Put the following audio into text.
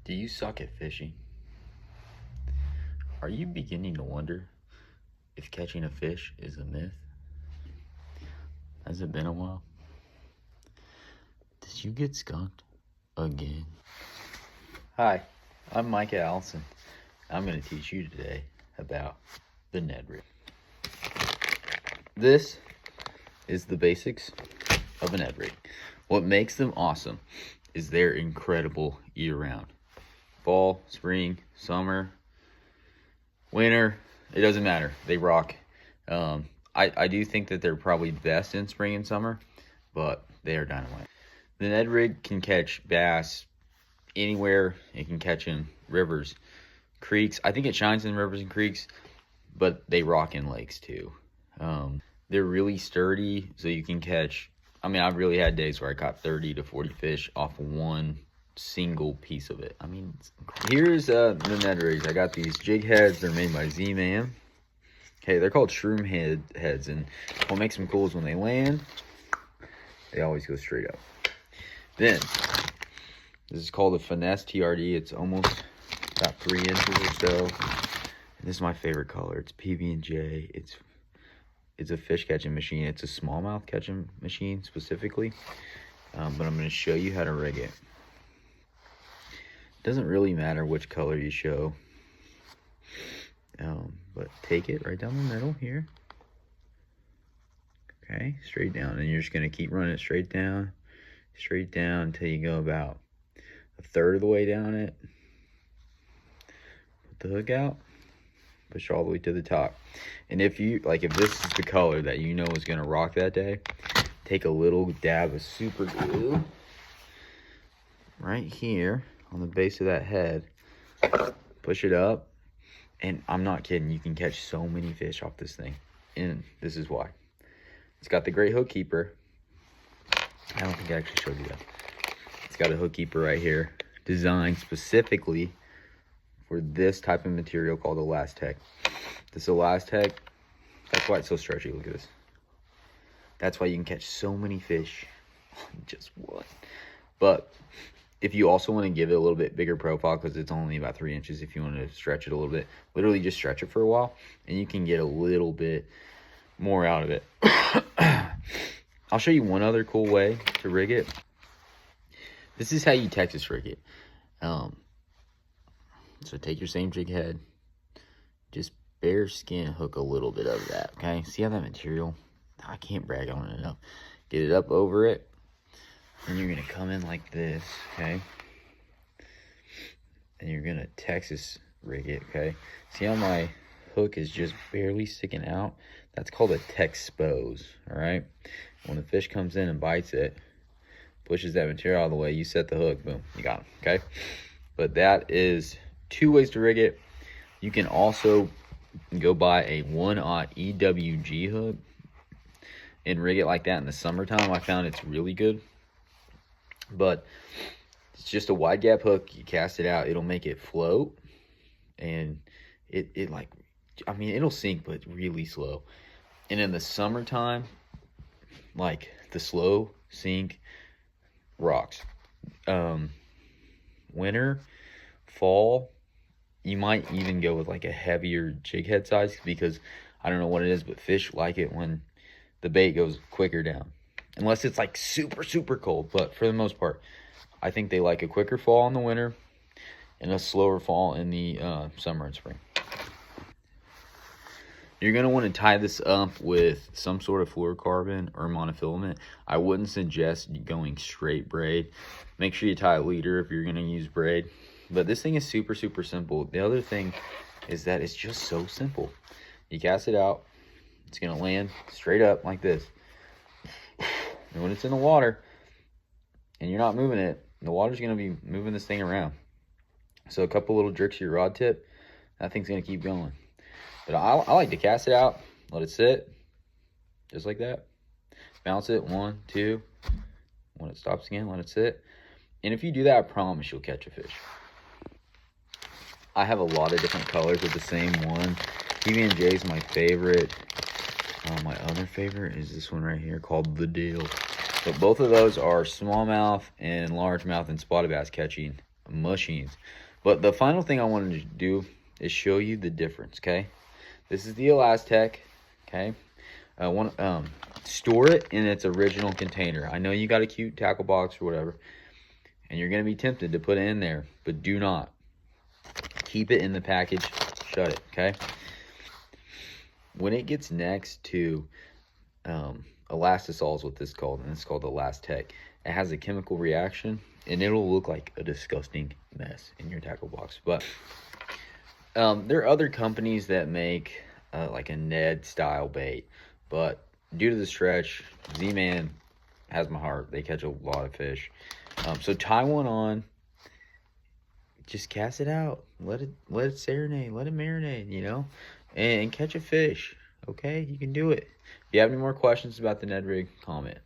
Do you suck at fishing? Are you beginning to wonder if catching a fish is a myth? Has it been a while? Did you get skunked again? Hi, I'm Micah Allison. I'm going to teach you today about the Ned rig. This is the basics of a Ned rig. What makes them awesome is they're incredible year-round. Fall, spring, summer, winter, it doesn't matter. They rock. I do think that they're probably best in spring and summer, but they are dynamite. The Ned rig can catch bass anywhere. It can catch in rivers, creeks. I think it shines in rivers and creeks, but they rock in lakes too. They're really sturdy, so you can catch. I mean, I've really had days where I caught 30 to 40 fish off one single piece of it. I mean, here's the Ned rigs. I got these jig heads. They're made by Z-Man. Okay, they're called shroom heads, and what makes them cool is when they land, they always go straight up. Then, this is called a Finesse TRD. It's almost about 3 inches or so. And this is my favorite color. It's PB&J. It's a fish catching machine. It's a smallmouth catching machine specifically, but I'm going to show you how to rig it. Doesn't really matter which color you show, but take it right down the middle here. Okay, straight down, and you're just going to keep running it straight down until you go about a third of the way down it. Put the hook out, push all the way to the top. And if this is the color that you know is going to rock that day, take a little dab of super glue right here on the base of that head, push it up, and I'm not kidding, you can catch so many fish off this thing. And this is why. It's got the great hook keeper. I don't think I actually showed you that. It's got a hook keeper right here, designed specifically for this type of material called Elastec. This Elastec, that's why it's so stretchy. Look at this. That's why you can catch so many fish on just one. But if you also want to give it a little bit bigger profile, because it's only about 3 inches, if you want to stretch it a little bit, literally just stretch it for a while, and you can get a little bit more out of it. I'll show you one other cool way to rig it. This is how you Texas rig it. So take your same jig head, just bare skin hook a little bit of that, okay? See how that material, I can't brag on it enough. Get it up over it, and you're gonna come in like this, okay? And you're gonna Texas rig it, okay? See how my hook is just barely sticking out? That's called a Texpose, all right? When the fish comes in and bites it, pushes that material out of the way, you set the hook, boom, you got him, okay? But that is 2 ways to rig it. You can also go buy a 1/0 EWG hook and rig it like that in the summertime. I found it's really good. But it's just a wide gap hook. You cast it out, it'll make it float, and it'll sink, but really slow. And in the summertime, like, the slow sink rocks. Winter, fall, you might even go with like a heavier jig head size, because I don't know what it is, but fish like it when the bait goes quicker down, unless it's like super cold. But for the most part, I think they like a quicker fall in the winter and a slower fall in the summer and spring. You're going to want to tie this up with some sort of fluorocarbon or monofilament. I wouldn't suggest going straight braid. Make sure you tie a leader if you're going to use braid. But this thing is super simple. The other thing is that it's just so simple. You cast it out, it's going to land straight up like this. And when it's in the water and you're not moving it, the water's going to be moving this thing around. So a couple little jerks of your rod tip, that thing's going to keep going. But I like to cast it out, let it sit, just like that. Bounce it, 1, 2. When it stops again, let it sit. And if you do that, I promise you'll catch a fish. I have a lot of different colors of the same one. PB&J is my favorite. My other favorite is this one right here called The Deal. But both of those are smallmouth and largemouth and spotted bass catching machines. But the final thing I wanted to do is show you the difference, okay? This is the Elastec, okay? I want store it in its original container. I know you got a cute tackle box or whatever, and you're gonna be tempted to put it in there, but do not. Keep it in the package, shut it, okay? When it gets next to Elastisol is what this is called, and it's called Elastec. It has a chemical reaction, and it'll look like a disgusting mess in your tackle box. But there are other companies that make like a Ned style bait, but due to the stretch, Z-Man has my heart. They catch a lot of fish. So tie one on, just cast it out, let it serenade, let it marinate, you know, and catch a fish. Okay, you can do it. If you have any more questions about the Ned rig, comment.